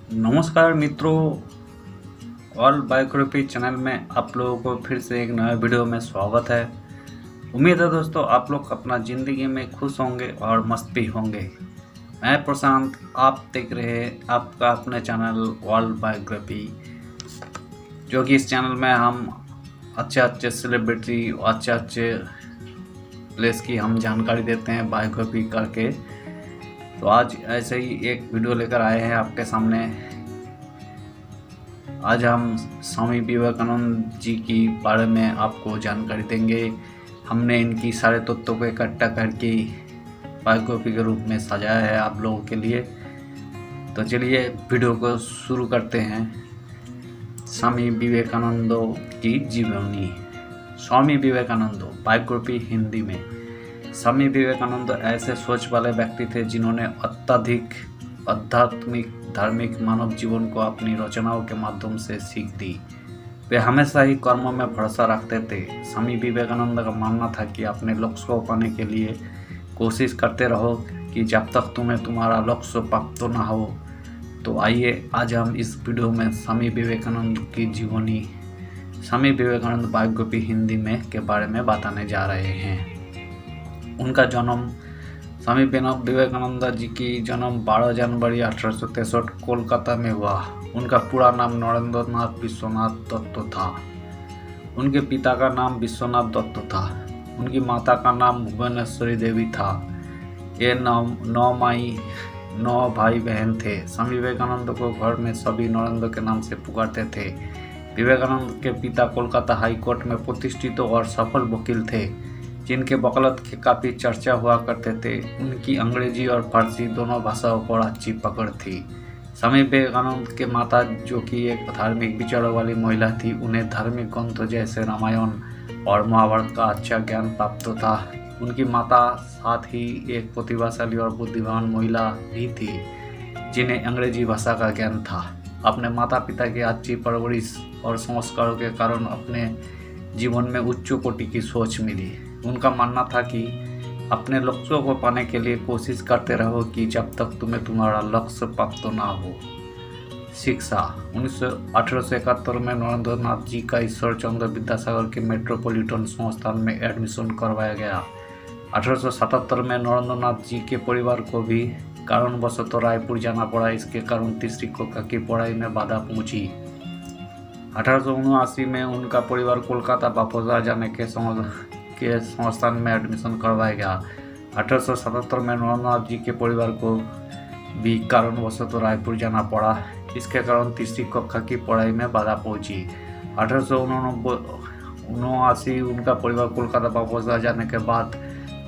नमस्कार मित्रों, all biography channel में आप लोगों को फिर से एक नए वीडियो में स्वागत है। उम्मीद है दोस्तों आप लोग अपना ज़िंदगी में खुश होंगे और मस्त भी होंगे। मैं प्रशांत, आप देख रहे हैं आपका अपने चैनल ऑल बायोग्राफी, जो कि इस चैनल में हम अच्छे सेलिब्रिटी अच्छे प्लेस की हम जानकारी देते हैं बायोग्राफी करके। तो आज ऐसे ही एक वीडियो लेकर आए हैं आपके सामने। आज हम स्वामी विवेकानंद जी की बारे में आपको जानकारी देंगे। हमने इनकी सारे तत्वों को इकट्ठा करके बायोग्राफी के रूप में सजाया है आप लोगों के लिए। तो चलिए वीडियो को शुरू करते हैं। स्वामी विवेकानंद की जीवनी। स्वामी विवेकानंद बायोग्राफी हिंदी में। स्वामी विवेकानंद ऐसे सोच वाले व्यक्ति थे जिन्होंने अत्यधिक आध्यात्मिक धार्मिक मानव जीवन को अपनी रचनाओं के माध्यम से सीख दी। वे हमेशा ही कर्मों में भरोसा रखते थे। स्वामी विवेकानंद का मानना था कि अपने लक्ष्य को पाने के लिए कोशिश करते रहो कि जब तक तुम्हें तुम्हारा लक्ष्य प्राप्त न हो। तो आइए आज हम इस वीडियो में स्वामी विवेकानंद की जीवनी, स्वामी विवेकानंद बायोग्राफी हिंदी में के बारे में बताने जा रहे हैं। उनका जन्म, स्वामी विवेकानंद जी की जन्म 12 जनवरी 1863 कोलकाता में हुआ। उनका पूरा नाम नरेंद्र नाथ विश्वनाथ दत्त था। उनके पिता का नाम विश्वनाथ दत्त था। उनकी माता का नाम भुवनेश्वरी देवी था। ये 9 भाई बहन थे। स्वामी विवेकानंद को घर में सभी नरेंद्र के नाम से पुकारते थे। विवेकानंद के पिता कोलकाता हाई कोर्ट में प्रतिष्ठित और सफल वकील थे, जिनके वकालत की काफ़ी चर्चा हुआ करते थे। उनकी अंग्रेजी और फारसी दोनों भाषाओं पर अच्छी पकड़ थी। स्वामी विवेकानंद के माता, जो कि एक धार्मिक विचारों वाली महिला थी, उन्हें धार्मिक ग्रंथों जैसे रामायण और महाभारत का अच्छा ज्ञान प्राप्त था। उनकी माता साथ ही एक प्रतिभाशाली और बुद्धिमान महिला भी थी, जिन्हें अंग्रेजी भाषा का ज्ञान था। अपने माता पिता की अच्छी परवरिश और संस्कारों के कारण अपने जीवन में उच्च कोटि की सोच मिली। उनका मानना था कि अपने लक्ष्यों को पाने के लिए कोशिश करते रहो कि जब तक तुम्हें तुम्हारा लक्ष्य प्राप्त ना हो। शिक्षा। 1871 में नरेंद्र नाथ जी का ईश्वर चंद्र विद्यासागर के मेट्रोपॉलिटन संस्थान में एडमिशन करवाया गया। 1877 में नरेंद्र नाथ जी के परिवार को भी कारणवशत रायपुर जाना पड़ा। इसके कारण तीसरी कक्षा की पढ़ाई में बाधा पहुंची। 1879 में उनका परिवार कोलकाता वापस आ जाने के संस्थान में एडमिशन करवाया गया। 1877 में नरेंद्र नाथ जी के परिवार को भी कारणवशत रायपुर जाना पड़ा। इसके कारण तीसरी कक्षा की पढ़ाई में बाधा पहुंची। 1879 उनका परिवार कोलकाता वापस आ जाने के बाद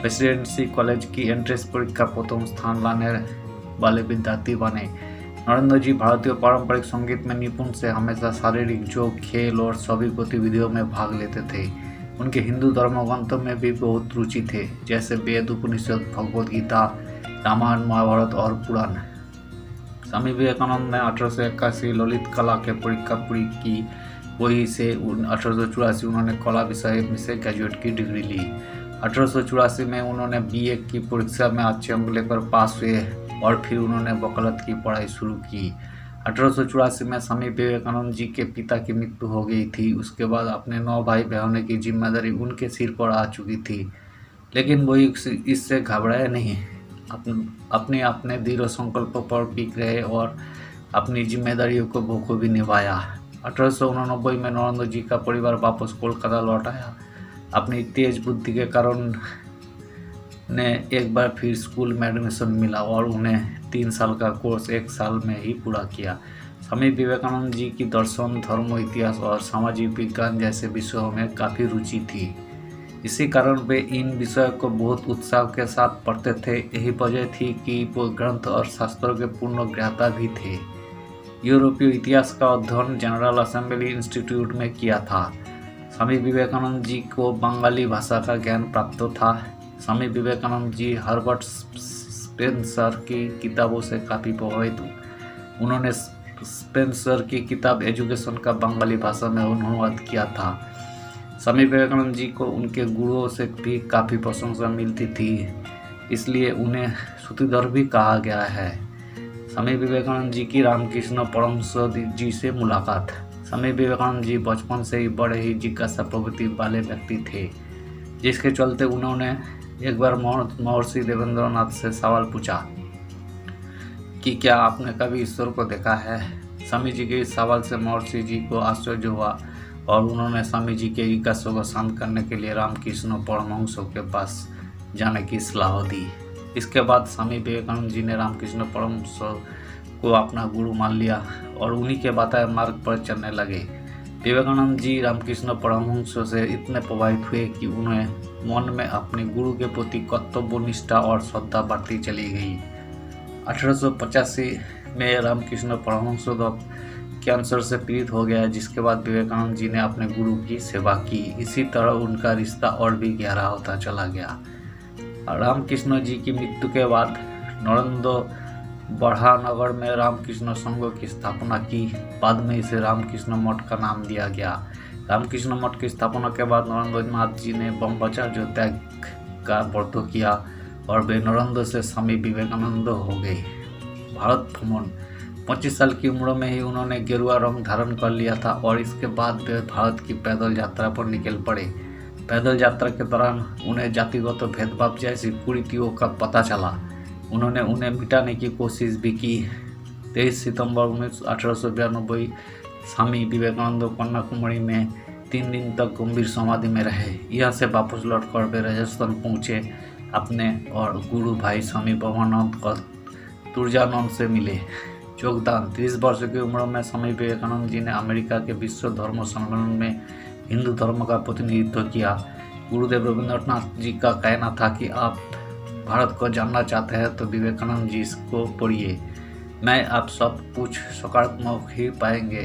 प्रेसिडेंसी कॉलेज की एंट्रेंस परीक्षा प्रथम स्थान लाने वाले विद्यार्थी बने। नरेंद्र जी भारतीय पारंपरिक संगीत में निपुण से हमेशा शारीरिक योग, खेल और सभी गतिविधियों में भाग लेते थे। उनके हिंदू धर्म ग्रंथों में भी बहुत रुचि थे, जैसे वेद, उपनिषद, भगवद गीता, रामायण, महाभारत और पुराण। स्वामी विवेकानंद ने 1881 ललित कला के परीक्षा पूरी की। वहीं से 1884 उन्होंने कला विषय में से ग्रेजुएट की डिग्री ली। 1884 में उन्होंने बीए की परीक्षा में अच्छे अंक लेकर पास हुए और फिर उन्होंने वकालत की पढ़ाई शुरू की। 1884 में स्वामी विवेकानंद जी के पिता की मृत्यु हो गई थी। उसके बाद अपने 9 भाई बहनों की जिम्मेदारी उनके सिर पर आ चुकी थी, लेकिन वो इससे घबराए नहीं। अपने दृढ़ संकल्प पर टिक रहे और अपनी जिम्मेदारियों को बखूबी निभाया। 1889 में नरेंद्र जी का परिवार वापस कोलकाता लौट आया। अपनी तेज बुद्धि के कारण ने एक बार फिर स्कूल में एडमिशन मिला और उन्हें 3 साल का कोर्स 1 साल में ही पूरा किया। स्वामी विवेकानंद जी की दर्शन, धर्म, इतिहास और सामाजिक विज्ञान जैसे विषयों में काफ़ी रुचि थी। इसी कारण वे इन विषयों को बहुत उत्साह के साथ पढ़ते थे। यही वजह थी कि वो ग्रंथ और शास्त्रों के पूर्ण ज्ञाता भी थे। यूरोपीय इतिहास का अध्ययन जनरल असेंबली इंस्टीट्यूट में किया था। स्वामी विवेकानंद जी को बंगाली भाषा का ज्ञान प्राप्त था। स्वामी विवेकानंद जी हर्बर्ट स्पेंसर की किताबों से काफ़ी प्रभावित हुए। उन्होंने स्पेंसर की किताब एजुकेशन का बंगाली भाषा में अनुवाद किया था। स्वामी विवेकानंद जी को उनके गुरुओं से भी काफ़ी प्रशंसा मिलती थी, इसलिए उन्हें सूत्रधर भी कहा गया है। स्वामी विवेकानंद जी की रामकृष्ण परमहंस जी से मुलाकात। स्वामी विवेकानंद जी बचपन से ही बड़े ही जिज्ञासा प्रवृत्ति वाले व्यक्ति थे, जिसके चलते उन्होंने एक बार महर्षि देवेंद्रनाथ से सवाल पूछा कि क्या आपने कभी ईश्वर को देखा है। स्वामी जी के इस सवाल से महर्षि जी को आश्चर्य हुआ और उन्होंने स्वामी जी के जिज्ञासा को शांत करने के लिए रामकृष्ण परमहंस के पास जाने की सलाह दी। इसके बाद स्वामी विवेकानंद जी ने रामकृष्ण परमहंस को अपना गुरु मान लिया और उन्हीं के बताए मार्ग पर चलने लगे। विवेकानंद जी रामकृष्ण परमहंस से इतने प्रभावित हुए कि उन्हें मन में अपने गुरु के प्रति कर्तव्य निष्ठा और श्रद्धा बढ़ती चली गई। 1885 में रामकृष्ण परमहंस कैंसर से पीड़ित हो गया, जिसके बाद विवेकानंद जी ने अपने गुरु की सेवा की। इसी तरह उनका रिश्ता और भी गहरा होता चला गया। रामकृष्ण जी की मृत्यु के बाद नरेंद्र बढ़ानगर में रामकृष्ण संघ की स्थापना की। बाद में इसे रामकृष्ण मठ का नाम दिया गया। रामकृष्ण मठ की स्थापना के बाद नरेंद्रनाथ जी ने ब्रह्मचर्य त्याग का व्रत किया और वे नरेंद्र से स्वामी विवेकानंद हो गए। भारत भ्रमण। 25 साल की उम्र में ही उन्होंने गेरुआ रंग धारण कर लिया था और इसके बाद वे भारत की पैदल यात्रा पर निकल पड़े। पैदल यात्रा के दौरान उन्हें जातिगत भेदभाव जैसी कुरीतियों का पता चला। उन्होंने उन्हें मिटाने की कोशिश भी की। 23 सितंबर 1892 स्वामी विवेकानंद कन्याकुमारी में 3 दिन तक गंभीर समाधि में रहे। यहाँ से वापस लौटकर वे राजस्थान पहुँचे। अपने और गुरु भाई स्वामी ब्रह्मानंद का तुर्जानंद से मिले। योगदान। 30 वर्ष की उम्र में स्वामी विवेकानंद जी ने अमेरिका के विश्व धर्म सम्मेलन में हिंदू धर्म का प्रतिनिधित्व किया। गुरुदेव रविंद्रनाथ जी का कहना था कि आप भारत को जानना चाहते हैं तो विवेकानंद जी को पढ़िए। मैं आप सब कुछ सकारात्मक ही पाएंगे,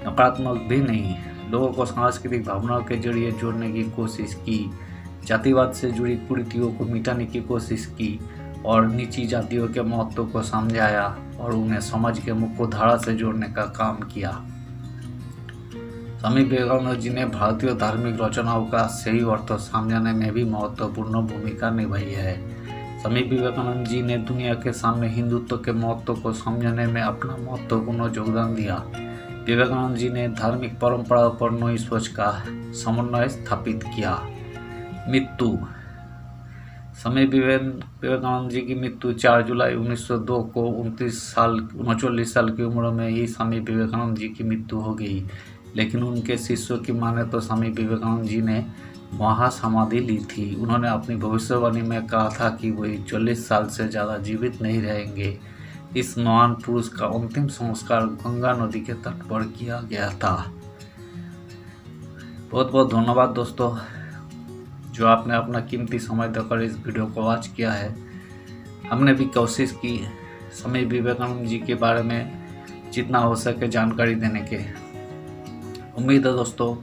नकारात्मक भी नहीं। लोगों को सांस्कृतिक भावनाओं के जरिए जोड़ने की कोशिश की, जातिवाद से जुड़ी कुरीतियों को मिटाने की कोशिश की और नीची जातियों के महत्व को समझाया और उन्हें समाज के मुख्य धारा से जोड़ने का काम किया। स्वामी विवेकानंद जी ने भारतीय धार्मिक रचनाओं का सही अर्थ समझाने में भी महत्वपूर्ण भूमिका निभाई है। स्वामी विवेकानंद जी ने दुनिया के सामने हिंदुत्व के महत्व को समझने में अपना महत्वपूर्ण योगदान दिया। विवेकानंद जी ने धार्मिक परंपरा पर नई सोच का समन्वय स्थापित किया। मृत्यु। स्वामी विवेकानंद जी की मृत्यु 4 जुलाई 1902 को 39 साल की उम्र में ही स्वामी विवेकानंद जी की मृत्यु हो गई। लेकिन उनके शिष्यों की माने तो स्वामी विवेकानंद जी ने वहाँ समाधि ली थी। उन्होंने अपनी भविष्यवाणी में कहा था कि वही 40 साल से ज़्यादा जीवित नहीं रहेंगे। इस महान पुरुष का अंतिम संस्कार गंगा नदी के तट पर किया गया था। बहुत बहुत धन्यवाद दोस्तों, जो आपने अपना कीमती समय देकर इस वीडियो को वॉच किया है। हमने भी कोशिश की स्वामी विवेकानंद जी के बारे में जितना हो सके जानकारी देने के। उम्मीद है दोस्तों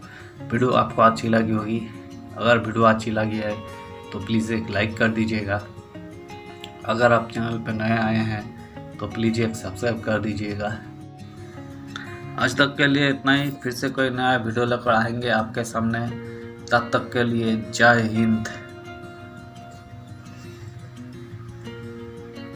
वीडियो आपको अच्छी लगी होगी। अगर वीडियो अच्छी लगी है तो प्लीज़ एक लाइक कर दीजिएगा। अगर आप चैनल पर नए आए हैं तो प्लीज़ एक सब्सक्राइब कर दीजिएगा। आज तक के लिए इतना ही। फिर से कोई नया वीडियो लेकर आएंगे आपके सामने। तब तक के लिए जय हिंद।